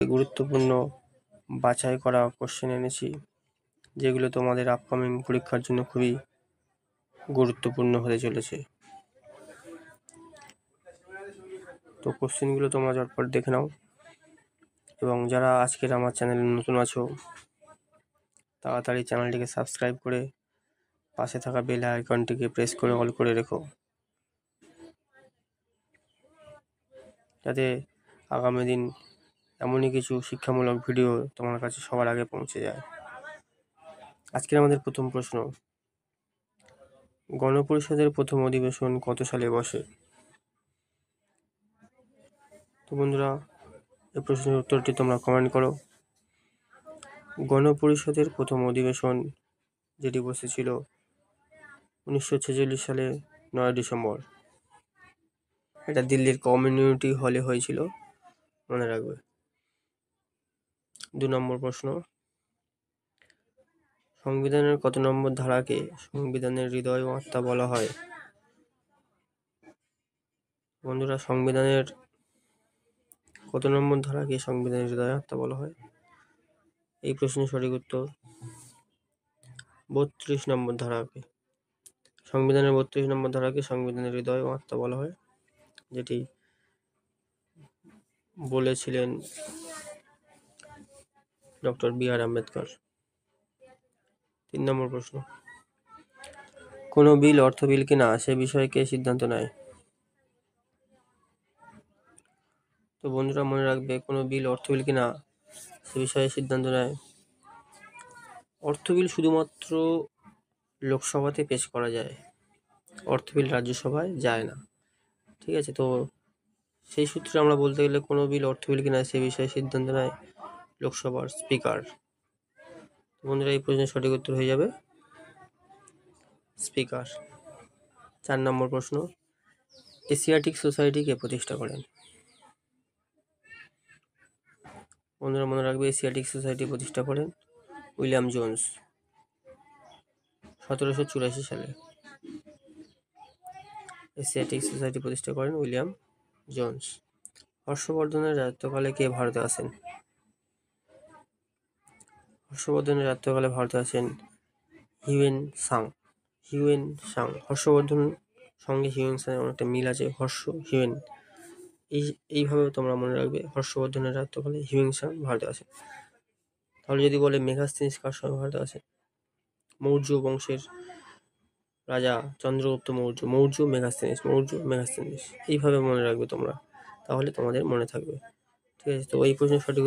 গুরুত্বপূর্ণ বাছাই করা কোশ্চেন এনেছি, যেগুলো তোমাদের আপকামিং পরীক্ষার জন্য খুবই গুরুত্বপূর্ণ হতে চলেছে। তো কোশ্চেনগুলো তোমরা ঝটপট দেখে নাও, এবং যারা আজকের আমার চ্যানেলে নতুন আছো তাড়াতাড়ি চ্যানেলটিকে সাবস্ক্রাইব করে পাশে থাকা বেল আইকনটিকে প্রেস করে অল করে রেখো, যাতে আগামী দিন এমনই কিছু শিক্ষামূলক ভিডিও তোমার কাছে সবার আগে পৌঁছে যায়। আজকের আমাদের প্রথম প্রশ্ন, গণপরিষদের প্রথম অধিবেশন কত সালে বসে? তো বন্ধুরা, এই প্রশ্নের উত্তরটি তোমরা কমেন্ট করো। গণপরিষদের প্রথম অধিবেশন যেটি বসেছিল 1946 সালে 9 ডিসেম্বর। এটা দিল্লির কমিউনিটি হলে হয়েছিল, মনে রাখবে। 2 নম্বর প্রশ্ন, সংবিধানের কত নম্বর ধারাকে সংবিধানের হৃদয় ও আত্মা বলা হয়? বন্ধুরা, সংবিধানের কত নম্বর ধারাকে সংবিধানের হৃদয় আত্মা বলা হয়? এই প্রশ্নের সঠিক উত্তর 32 নম্বর ধারাকে। সংবিধানের 32 নম্বর ধারাকে সংবিধানের হৃদয় ও আত্মা বলা হয়, যেটি বলেছিলেন ডক্টর বি.আর. আম্বেদকর। 3 নম্বর প্রশ্ন, কোনো বিল অর্থ বিল কিনা সে বিষয়ে কে সিদ্ধান্ত নেয়? তো বন্ধুরা, মনে রাখবে, কোনো বিল অর্থ বিল কিনা সে বিষয়ে সিদ্ধান্ত নেয়। অর্থ বিল শুধুমাত্র লোকসভাতে পেশ করা যায়, অর্থ বিল রাজ্যসভায় যায় না, ঠিক আছে? তো সেই সূত্রে আমরা বলতে গেলে কোনো বিল অর্থ বিল কিনা সে বিষয়ে সিদ্ধান্ত নেয় লোকসভার স্পিকার। বন্ধুরা, এই প্রশ্নের সঠিক উত্তর হয়ে যাবে স্পিকার। 4 নম্বর প্রশ্ন, এশিয়াটিক সোসাইটি কে প্রতিষ্ঠা করেন? বন্ধুরা, মনে রাখবে, এশিয়াটিক সোসাইটি প্রতিষ্ঠা করেন উইলিয়াম জোন্স 1784 সালে। এশিয়াটিক সোসাইটি প্রতিষ্ঠা করেন উইলিয়াম জোন্স। হর্ষবর্ধনের রাজত্বকালে কে ভারতে আসেন? হর্ষবর্ধনের রাজত্বকালে ভারতে আসেন হিউয়েন সাং। হর্ষবর্ধন সঙ্গে হিউয়েন সাং অনেকটা মিল আছে, হর্ষ হিউয়েন, এইভাবে তোমরা মনে রাখবে। হর্ষবর্ধনের রাজত্বকালে হিউয়েন সাং ভারতে আসেন। তাহলে যদি বলে মেগাস্তিনিস কার সময় ভারতে আসে? মৌর্য বংশের রাজা চন্দ্রগুপ্ত মৌর্য মেগাস্তিনিস, এইভাবে মনে রাখবে তোমরা, তাহলে তোমাদের মনে থাকবে, ঠিক আছে? তো এই প্রশ্নের সঠিক